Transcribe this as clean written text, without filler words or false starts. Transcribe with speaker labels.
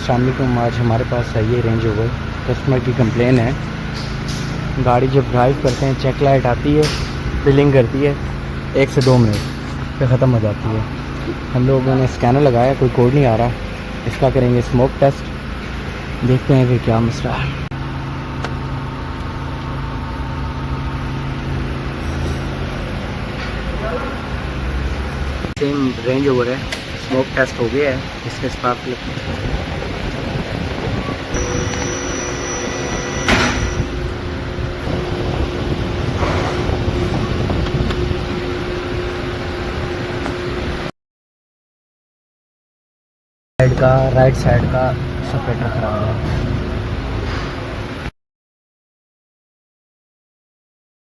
Speaker 1: अस्सलाम वालेकुम। आज हमारे पास है ये रेंज ओवर। कस्टमर की कंप्लेन है, गाड़ी जब ड्राइव करते हैं चेक लाइट आती है, बिलिंग करती है 1 से 2 मिनट पे ख़त्म हो जाती है। हम लोगों ने स्कैनर लगाया, कोई कोड नहीं आ रहा। इसका करेंगे स्मोक टेस्ट, देखते हैं कि क्या मसला है। सेम रेंज ओवर है, स्मोक टेस्ट हो गया है। इसके स्पार्क साइड का, राइट साइड का सपरेटर खराब है।